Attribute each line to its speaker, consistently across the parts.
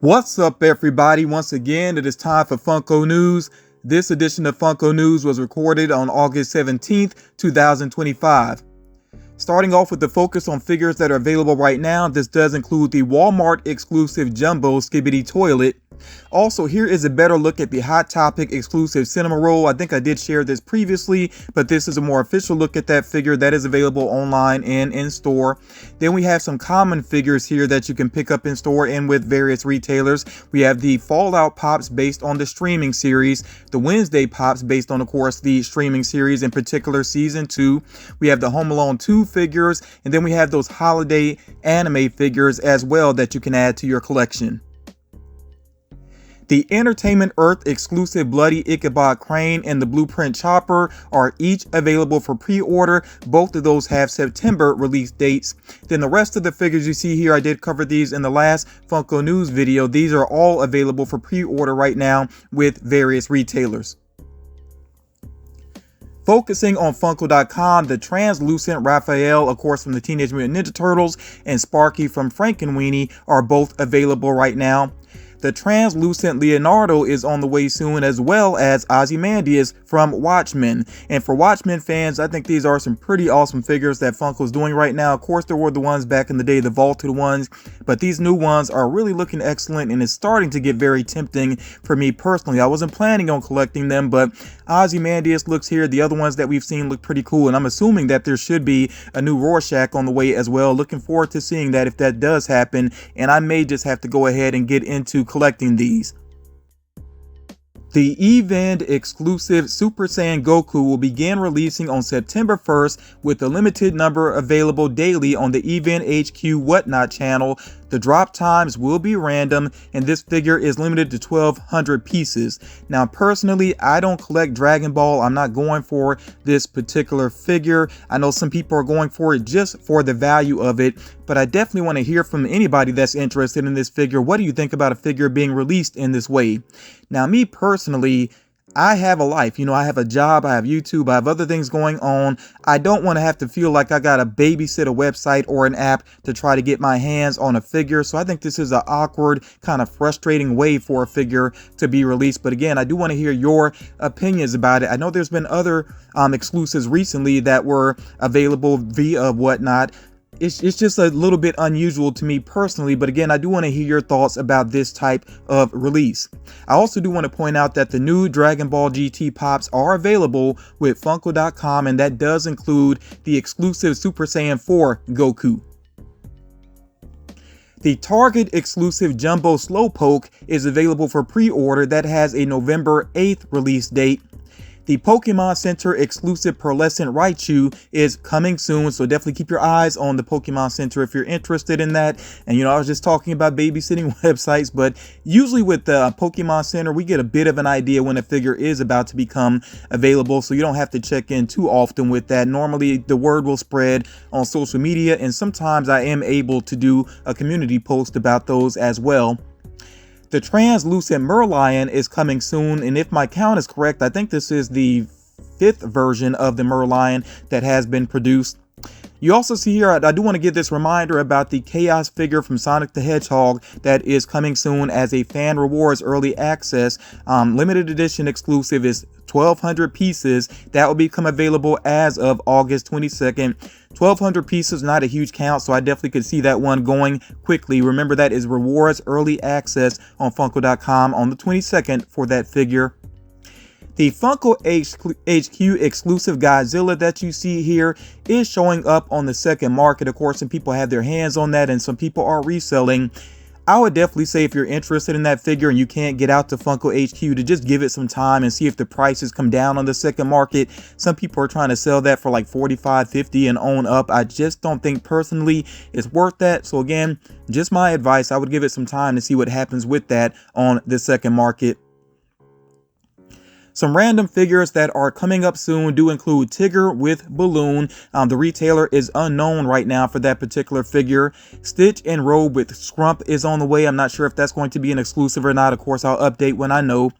Speaker 1: What's up, everybody? Once again, it is time for Funko News. This edition of Funko News was recorded on August 17th, 2025. Starting off with the focus on figures that are available right now, this does include the Walmart exclusive Jumbo Skibidi Toilet. Also, here is a better look at the Hot Topic exclusive Cinema Roll. I think I did share this previously, but this is a more official look at that figure that is available online and in store. Then we have some common figures here that you can pick up in store and with various retailers. We have the Fallout Pops based on the streaming series, the Wednesday Pops based on, of course, the streaming series, in particular Season 2. We have the Home Alone 2 figures, and then we have those holiday anime figures as well that you can add to your collection. The Entertainment Earth exclusive Bloody Ichabod Crane and the Blueprint Chopper are each available for pre-order. Both of those have September release dates. Then the rest of the figures you see here, I did cover these in the last Funko News video. These are all available for pre-order right now with various retailers. Focusing on Funko.com, the translucent Raphael, of course, from the Teenage Mutant Ninja Turtles, and Sparky from Frankenweenie are both available right now. The translucent Leonardo is on the way soon, as well as Ozymandias from Watchmen. And for Watchmen fans, I think these are some pretty awesome figures that Funko's doing right now. Of course, there were the ones back in the day, the vaulted ones, but these new ones are really looking excellent, and it's starting to get very tempting for me personally. I wasn't planning on collecting them, but Ozymandias looks here. The other ones that we've seen look pretty cool, and I'm assuming that there should be a new Rorschach on the way as well. Looking forward to seeing that if that does happen, and I may just have to go ahead and get into collecting these. The Event exclusive Super Saiyan Goku will begin releasing on September 1st with a limited number available daily on the Event HQ Whatnot channel. The drop times will be random, and this figure is limited to 1,200 pieces. Now, personally, I don't collect Dragon Ball. I'm not going for this particular figure. I know some people are going for it just for the value of it, but I definitely want to hear from anybody that's interested in this figure. What do you think about a figure being released in this way? Now, me personally, I have a life, I have a job, I have YouTube, I have other things going on. I don't want to have to feel like I got to babysit a website or an app to try to get my hands on a figure. So I think this is an awkward, kind of frustrating way for a figure to be released. But again, I do want to hear your opinions about it. I know there's been other exclusives recently that were available via Whatnot. It's just a little bit unusual to me personally, but again, I do want to hear your thoughts about this type of release. I also do want to point out that the new Dragon Ball GT Pops are available with Funko.com, and that does include the exclusive Super Saiyan 4 Goku. The Target exclusive Jumbo Slowpoke is available for pre-order. That has a November 8th release date. The Pokemon Center exclusive Pearlescent Raichu is coming soon, so definitely keep your eyes on the Pokemon Center if you're interested in that. And I was just talking about babysitting websites, but usually with the Pokemon Center, we get a bit of an idea when a figure is about to become available, so you don't have to check in too often with that. Normally, the word will spread on social media, and sometimes I am able to do a community post about those as well. The translucent Merlion is coming soon, and if my count is correct, I think this is the 5th version of the Merlion that has been produced. You also see here, I do want to give this reminder about the Chaos figure from Sonic the Hedgehog that is coming soon as a fan rewards early access. Limited edition exclusive is 1,200 pieces. That will become available as of August 22nd. 1,200 pieces, not a huge count, so I definitely could see that one going quickly. Remember, that is rewards early access on Funko.com on the 22nd for that figure. The Funko HQ exclusive Godzilla that you see here is showing up on the second market. Of course, some people have their hands on that and some people are reselling. I would definitely say if you're interested in that figure and you can't get out to Funko HQ, to just give it some time and see if the prices come down on the second market. Some people are trying to sell that for like $45, $50 and on up. I just don't think personally it's worth that. So again, just my advice, I would give it some time to see what happens with that on the second market. Some random figures that are coming up soon do include Tigger with Balloon. The retailer is unknown right now for that particular figure. Stitch and Robe with Scrump is on the way. I'm not sure if that's going to be an exclusive or not. Of course, I'll update when I know.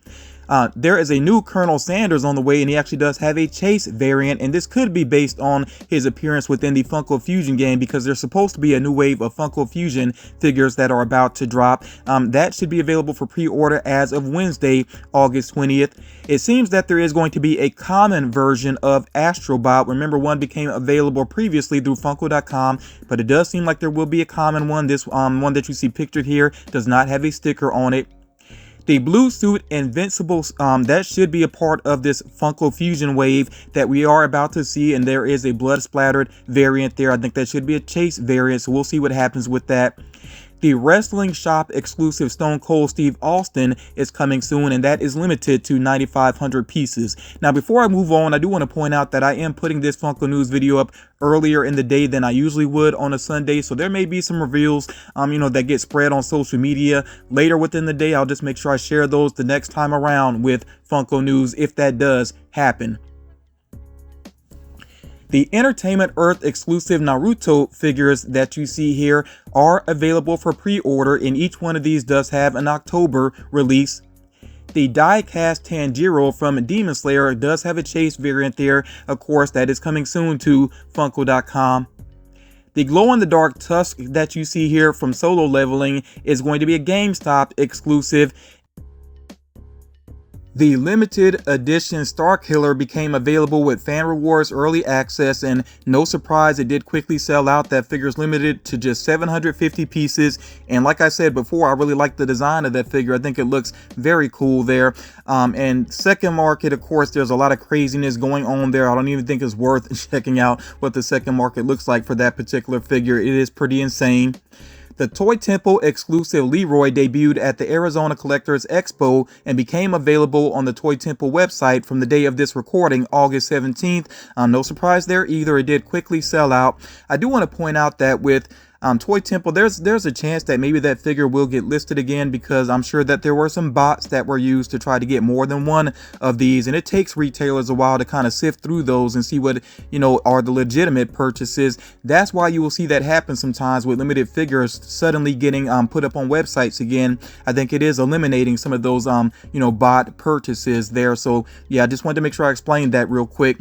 Speaker 1: There is a new Colonel Sanders on the way, and he actually does have a Chase variant, and this could be based on his appearance within the Funko Fusion game, because there's supposed to be a new wave of Funko Fusion figures that are about to drop. That should be available for pre-order as of Wednesday, August 20th. It seems that there is going to be a common version of Astrobot. Remember, one became available previously through Funko.com, but it does seem like there will be a common one. This one that you see pictured here does not have a sticker on it. The blue suit Invincible, that should be a part of this Funko Fusion wave that we are about to see, and there is a blood splattered variant there. I think that should be a Chase variant, so we'll see what happens with that. The Wrestling Shop exclusive Stone Cold Steve Austin is coming soon, and that is limited to 9,500 pieces. Now, before I move on, I do want to point out that I am putting this Funko News video up earlier in the day than I usually would on a Sunday, so there may be some reveals, that get spread on social media later within the day. I'll just make sure I share those the next time around with Funko News if that does happen. The Entertainment Earth exclusive Naruto figures that you see here are available for pre-order, and each one of these does have an October release. The die-cast Tanjiro from Demon Slayer does have a Chase variant there. Of course, that is coming soon to Funko.com. The glow-in-the-dark Tusk that you see here from Solo Leveling is going to be a GameStop exclusive. The limited edition Starkiller became available with Fan Rewards Early Access, and no surprise, it did quickly sell out. That figure is limited to just 750 pieces, and like I said before, I really like the design of that figure. I think it looks very cool there. And second market, of course, there's a lot of craziness going on there. I don't even think it's worth checking out what the second market looks like for that particular figure. It is pretty insane. The Toy Temple exclusive Leroy debuted at the Arizona Collectors Expo and became available on the Toy Temple website from the day of this recording, August 17th. No surprise there either. It did quickly sell out. I do want to point out that with Toy Temple, there's a chance that maybe that figure will get listed again, because I'm sure that there were some bots that were used to try to get more than one of these, and it takes retailers a while to kind of sift through those and see what are the legitimate purchases. That's why you will see that happen sometimes with limited figures suddenly getting put up on websites again. I think it is eliminating some of those bot purchases there. So yeah, I just wanted to make sure I explained that real quick.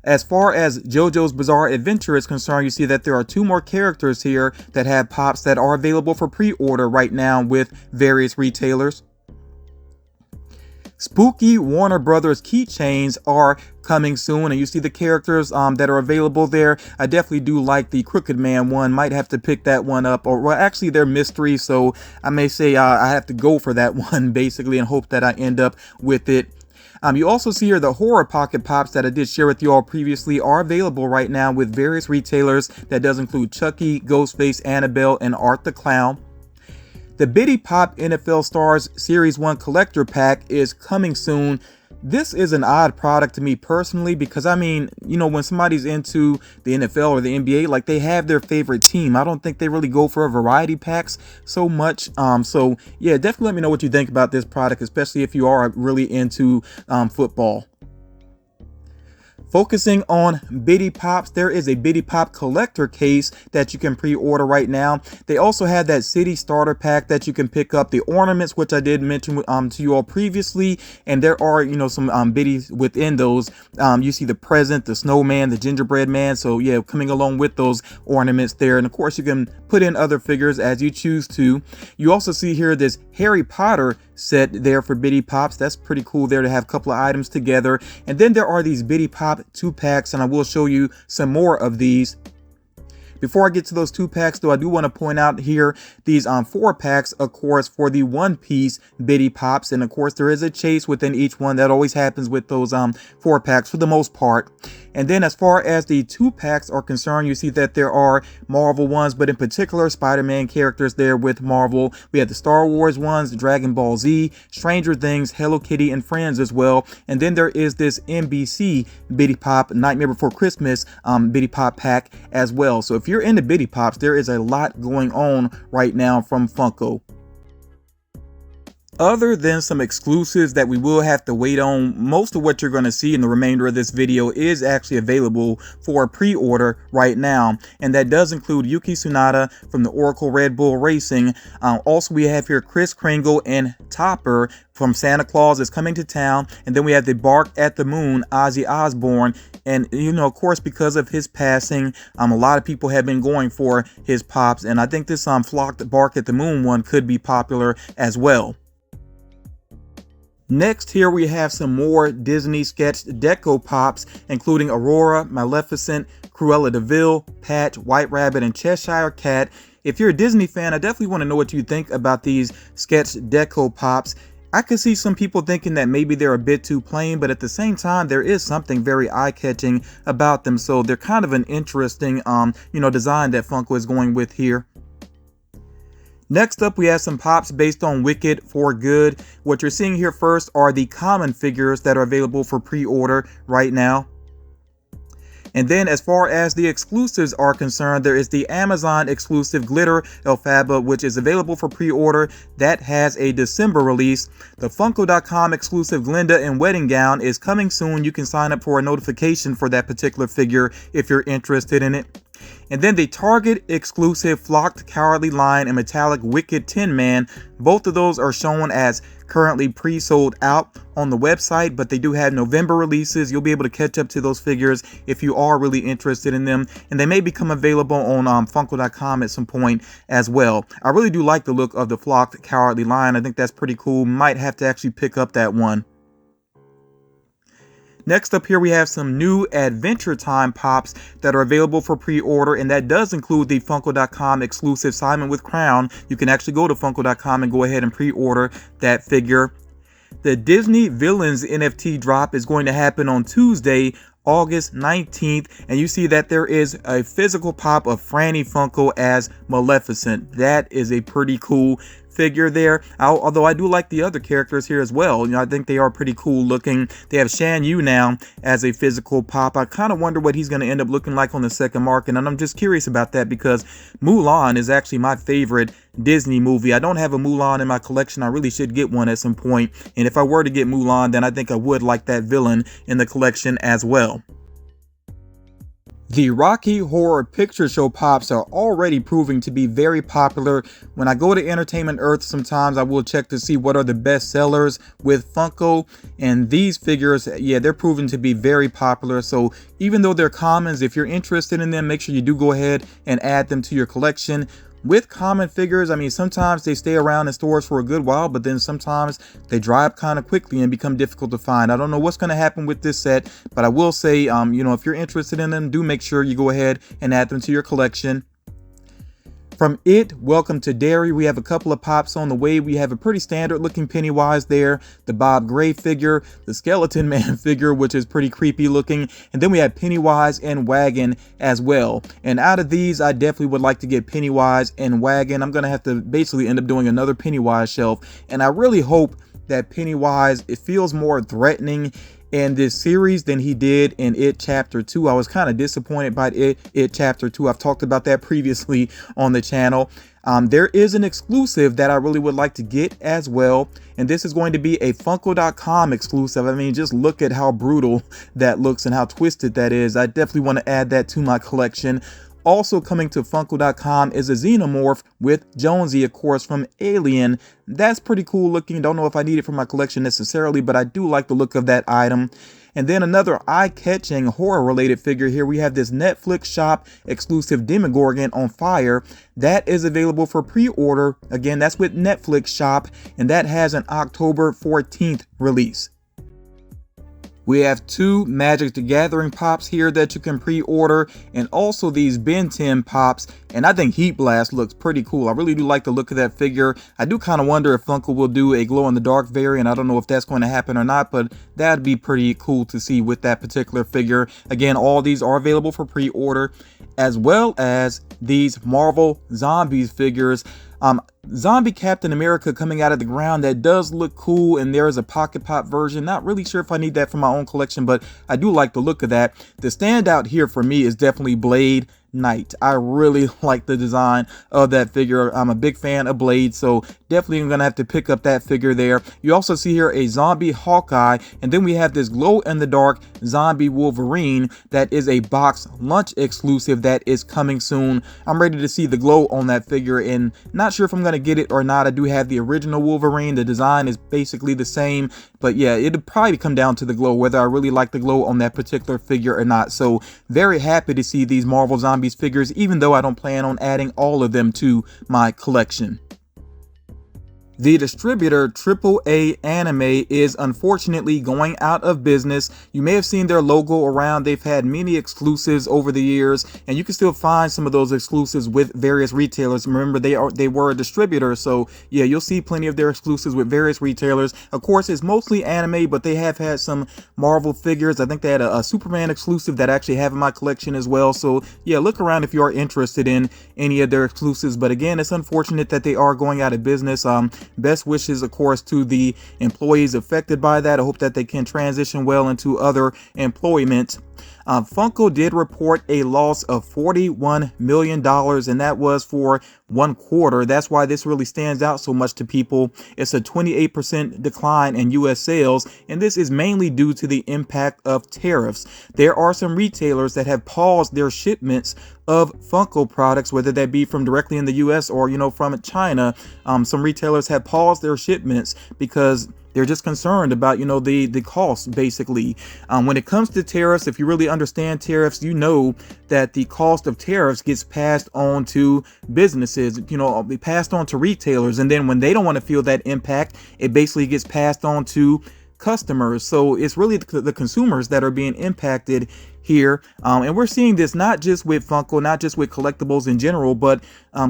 Speaker 1: As far as JoJo's Bizarre Adventure is concerned, you see that there are two more characters here that have pops that are available for pre-order right now with various retailers. Spooky Warner Brothers keychains are coming soon, and you see the characters that are available there. I definitely do like the Crooked Man one. Might have to pick that one up, or well, actually they're mystery, so I may say I have to go for that one basically and hope that I end up with it. You also see here the Horror Pocket Pops that I did share with you all previously are available right now with various retailers. That does include Chucky, Ghostface, Annabelle, and Art the Clown. The Bitty Pop NFL Stars Series 1 Collector Pack is coming soon. This is an odd product to me personally, because I mean, when somebody's into the NFL or the NBA, like, they have their favorite team. I don't think they really go for a variety packs so much. So yeah, definitely let me know what you think about this product, especially if you are really into football. Focusing on Bitty Pops, there is a Bitty Pop collector case that you can pre-order right now. They also have that City Starter Pack that you can pick up, the ornaments, which I did mention to you all previously, and there are some Bitties within those. You see the present, the snowman, the gingerbread man. So yeah, coming along with those ornaments there, and of course you can put in other figures as you choose to. You also see here this Harry Potter set there for Bitty Pops. That's pretty cool there to have a couple of items together. And then there are these Bitty Pop 2-packs, and I will show you some more of these. Before I get to those 2-packs though, I do want to point out here these 4-packs, of course, for the one-piece Bitty Pops, and of course there is a chase within each one. That always happens with those 4-packs for the most part. And then as far as the 2-packs are concerned, you see that there are Marvel ones, but in particular Spider-Man characters there with Marvel. We have the Star Wars ones, Dragon Ball Z, Stranger Things, Hello Kitty, and Friends as well. And then there is this NBC Bitty Pop Nightmare Before Christmas Bitty Pop pack as well. So if you're into Bitty Pops, there is a lot going on right now from Funko. Other than some exclusives that we will have to wait on, most of what you're going to see in the remainder of this video is actually available for pre-order right now. And that does include Yuki Tsunoda from the Oracle Red Bull Racing. Also, we have here Kris Kringle and Topper from Santa Claus is Coming to Town. And then we have the Bark at the Moon, Ozzy Osbourne. And, you know, of course, because of his passing, a lot of people have been going for his pops. And I think this flocked Bark at the Moon one could be popular as well. Next, here we have some more Disney sketched deco pops, including Aurora, Maleficent, Cruella de Vil, Patch, White Rabbit, and Cheshire Cat. If you're a Disney fan, I definitely want to know what you think about these sketched deco pops. I could see some people thinking that maybe they're a bit too plain, but at the same time, there is something very eye-catching about them. So they're kind of an interesting, design that Funko is going with here. Next up, we have some pops based on Wicked for Good. What you're seeing here first are the common figures that are available for pre-order right now. And then as far as the exclusives are concerned, there is the Amazon exclusive Glitter Elphaba, which is available for pre-order. That has a December release. The Funko.com exclusive Glinda in Wedding Gown is coming soon. You can sign up for a notification for that particular figure if you're interested in it. And then the Target exclusive Flocked Cowardly Lion and Metallic Wicked Tin Man. Both of those are shown as currently pre-sold out on the website, but they do have November releases. You'll be able to catch up to those figures if you are really interested in them, and they may become available on Funko.com at some point as well. I really do like the look of the Flocked Cowardly Lion. I think that's pretty cool. Might have to actually pick up that one. Next up here, we have some new Adventure Time pops that are available for pre-order, and that does include the Funko.com exclusive Simon with Crown. You can actually go to Funko.com and go ahead and pre-order that figure. The Disney Villains NFT drop is going to happen on Tuesday, August 19th, and you see that there is a physical pop of Franny Funko as Maleficent. That is a pretty cool figure there, although I do like the other characters here as well. I think they are pretty cool looking. They have Shan Yu now as a physical pop. I kind of wonder what he's going to end up looking like on the second market, and I'm just curious about that because Mulan is actually my favorite Disney movie. I don't have a Mulan in my collection. I really should get one at some point, and if I were to get Mulan, then I think I would like that villain in the collection as well. The Rocky Horror Picture Show pops are already proving to be very popular. When I go to Entertainment Earth, sometimes I will check to see what are the best sellers with Funko, and these figures, yeah, they're proven to be very popular. So even though they're commons, if you're interested in them, make sure you do go ahead and add them to your collection. With common figures, I mean, sometimes they stay around in stores for a good while, but then sometimes they dry up kind of quickly and become difficult to find. I don't know what's going to happen with this set, but I will say, if you're interested in them, do make sure you go ahead and add them to your collection. From It, Welcome to Derry, we have a couple of pops on the way. We have a pretty standard looking Pennywise there, the Bob Gray figure, the Skeleton Man figure, which is pretty creepy looking, and then we have Pennywise and Wagon as well. And out of these, I definitely would like to get Pennywise and Wagon. I'm going to have to basically end up doing another Pennywise shelf, and I really hope that Pennywise, it feels more threatening in this series than he did in It Chapter 2. I was kind of disappointed by It Chapter 2. I've talked about that previously on the channel. There is an exclusive that I really would like to get as well, and this is going to be a Funko.com exclusive. I mean, just look at how brutal that looks and how twisted that is. I definitely want to add that to my collection. Also coming to Funko.com is a Xenomorph with Jonesy, of course, from Alien. That's pretty cool looking. Don't know if I need it for my collection necessarily, but I do like the look of that item. And then another eye-catching horror-related figure here. We have this Netflix shop exclusive Demogorgon on Fire. That is available for pre-order. Again, that's with Netflix shop, and that has an October 14th release. We have two Magic the Gathering pops here that you can pre-order, and also these Ben 10 pops, and I think Heat Blast looks pretty cool. I really do like the look of that figure. I do kind of wonder if Funko will do a glow-in-the-dark variant. I don't know if that's going to happen or not, but that'd be pretty cool to see with that particular figure. Again, all these are available for pre-order, as well as these Marvel Zombies figures. Zombie Captain America coming out of the ground, that does look cool, and there is a pocket pop version. Not really sure if I need that for my own collection, but I do like the look of that. The standout here for me is definitely Blade. Knight. I really like the design of that figure. I'm a big fan of Blade, so definitely I'm gonna have to pick up that figure there. You also see here a zombie Hawkeye, and then we have this glow in the dark zombie Wolverine that is a box lunch exclusive that is coming soon. I'm ready to see the glow on that figure, and not sure if I'm gonna get it or not. I do have the original Wolverine. The design is basically the same, but yeah, it'll probably come down to the glow, whether I really like the glow on that particular figure or not. So very happy to see these Marvel Zombies figures, even though I don't plan on adding all of them to my collection. The distributor AAA Anime is unfortunately going out of business. You may have seen their logo around. They've had many exclusives over the years, and you can still find some of those exclusives with various retailers. Remember, they were a distributor, so yeah, you'll see plenty of their exclusives with various retailers. Of course, it's mostly anime, but they have had some Marvel figures. I think they had a Superman exclusive that I actually have in my collection as well. So yeah, look around if you are interested in any of their exclusives. But again, it's unfortunate that they are going out of business. Best wishes, of course, to the employees affected by that. I hope that they can transition well into other employment. Funko did report a loss of $41 million, and that was for one quarter. That's why this really stands out so much to people. It's a 28% decline in US sales, and this is mainly due to the impact of tariffs. There are some retailers that have paused their shipments of Funko products, whether that be from directly in the US or, from China. Some retailers have paused their shipments because they're just concerned about, the cost, basically. When it comes to tariffs, if you really understand tariffs, you know that the cost of tariffs gets passed on to businesses, be passed on to retailers. And then when they don't want to feel that impact, it basically gets passed on to customers. So it's really the consumers that are being impacted here. And we're seeing this not just with Funko, not just with collectibles in general, but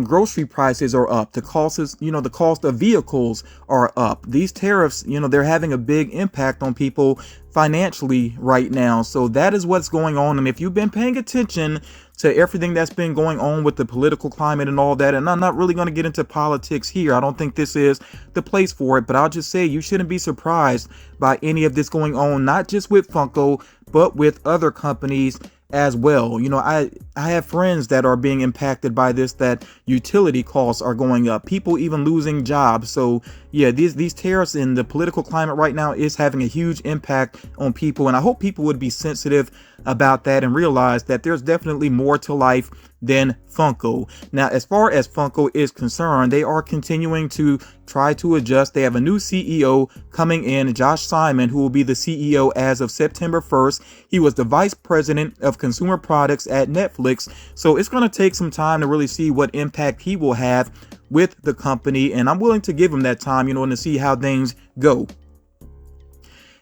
Speaker 1: grocery prices are up. The cost of vehicles are up. These tariffs, they're having a big impact on people financially right now. So that is what's going on. And if you've been paying attention to everything that's been going on with the political climate and all that, and I'm not really going to get into politics here. I don't think this is the place for it, but I'll just say you shouldn't be surprised by any of this going on, not just with Funko, but with other companies as well. I have friends that are being impacted by this, that utility costs are going up, people even losing jobs. So yeah, these tariffs and the political climate right now is having a huge impact on people, and I hope people would be sensitive about that and realize that there's definitely more to life than Funko. Now, as far as Funko is concerned, they are continuing to try to adjust. They have a new CEO coming in, Josh Simon, who will be the CEO as of September 1st. He was the vice president of consumer products at Netflix. So it's going to take some time to really see what impact he will have with the company. And I'm willing to give him that time, and to see how things go.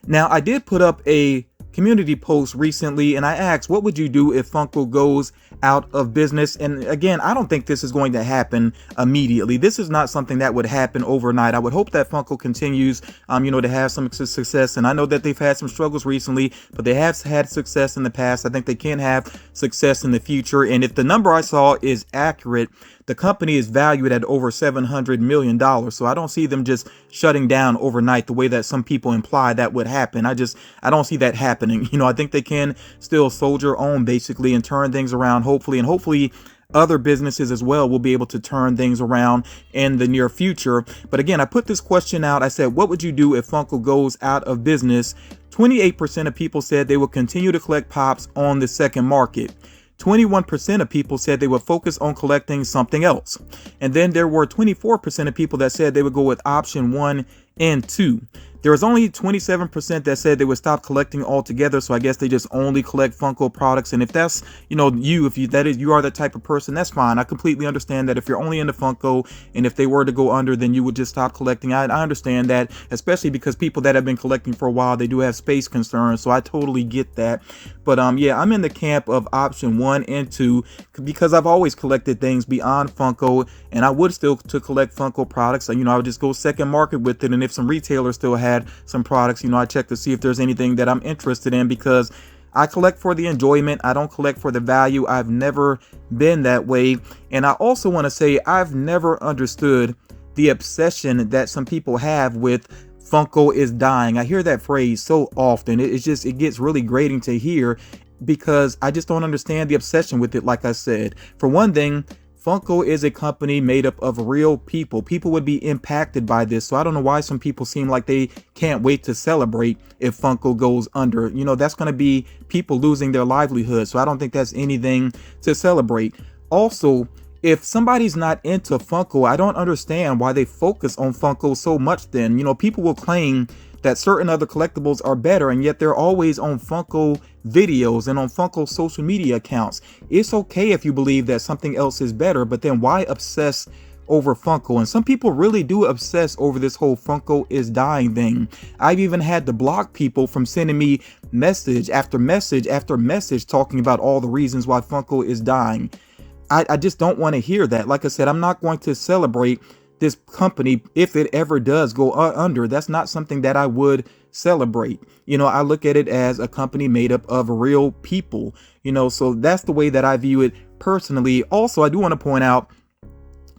Speaker 1: Now, I did put up a community post recently, and I asked, what would you do if Funko goes out of business? And again, I don't think this is going to happen immediately. This is not something that would happen overnight. I would hope that Funko continues, to have some success. And I know that they've had some struggles recently, but they have had success in the past. I think they can have success in the future. And if the number I saw is accurate, the company is valued at over $700 million. So I don't see them just shutting down overnight the way that some people imply that would happen. I don't see that happening. I think they can still soldier on basically and turn things around, hopefully other businesses as well will be able to turn things around in the near future. But again, I put this question out. I said, what would you do if Funko goes out of business? 28% of people said they will continue to collect Pops on the second market. 21% of people said they would focus on collecting something else. And then there were 24% of people that said they would go with option 1 and 2. There was only 27% that said they would stop collecting altogether. So I guess they just only collect Funko products. And if that's, you are that type of person, that's fine. I completely understand that if you're only into Funko, and if they were to go under, then you would just stop collecting. I understand that, especially because people that have been collecting for a while, they do have space concerns. So I totally get that. But yeah, I'm in the camp of option 1 and 2 because I've always collected things beyond Funko, and I would still to collect Funko products. I would just go second market with it. And if some retailers still had some products, I check to see if there's anything that I'm interested in, because I collect for the enjoyment. I don't collect for the value. I've never been that way. And I also want to say I've never understood the obsession that some people have with Funko is dying. I hear that phrase so often. It gets really grating to hear. because I just don't understand the obsession with it. Like I said, for one thing, Funko is a company made up of real people. People would be impacted by this. So I don't know why some people seem like they can't wait to celebrate if Funko goes under. You know, that's going to be people losing their livelihood. So I don't think that's anything to celebrate. Also, if somebody's not into Funko, I don't understand why they focus on Funko so much then. You know, people will claim that certain other collectibles are better, and yet they're always on Funko videos and on Funko social media accounts. It's okay if you believe that something else is better, but then why obsess over Funko? And some people really do obsess over this whole Funko is dying thing. I've even had to block people from sending me message after message after message talking about all the reasons why Funko is dying. I just don't want to hear that. Like I said, I'm not going to celebrate this company if it ever does go under. That's not something that I would celebrate. You know, I look at it as a company made up of real people, you know, so that's the way that I view it personally. Also, I do want to point out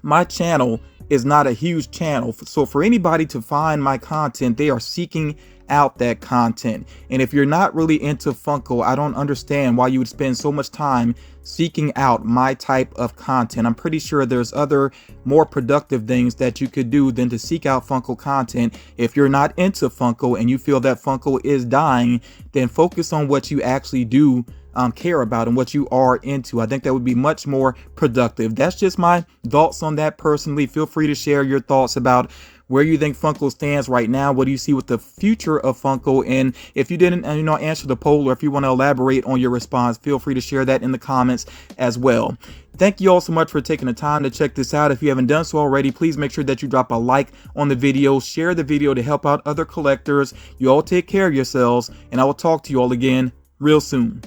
Speaker 1: my channel is not a huge channel. So for anybody to find my content, they are seeking out that content. And if you're not really into Funko, I don't understand why you would spend so much time seeking out my type of content. I'm pretty sure there's other more productive things that you could do than to seek out Funko content. If you're not into Funko and you feel that Funko is dying, then focus on what you actually do care about and what you are into. I think that would be much more productive. That's just my thoughts on that personally. Feel free to share your thoughts about where you think Funko stands right now. What do you see with the future of Funko? And if you didn't, answer the poll, or if you want to elaborate on your response, feel free to share that in the comments as well. Thank you all so much for taking the time to check this out. If you haven't done so already, please make sure that you drop a like on the video, share the video to help out other collectors. You all take care of yourselves, and I will talk to you all again real soon.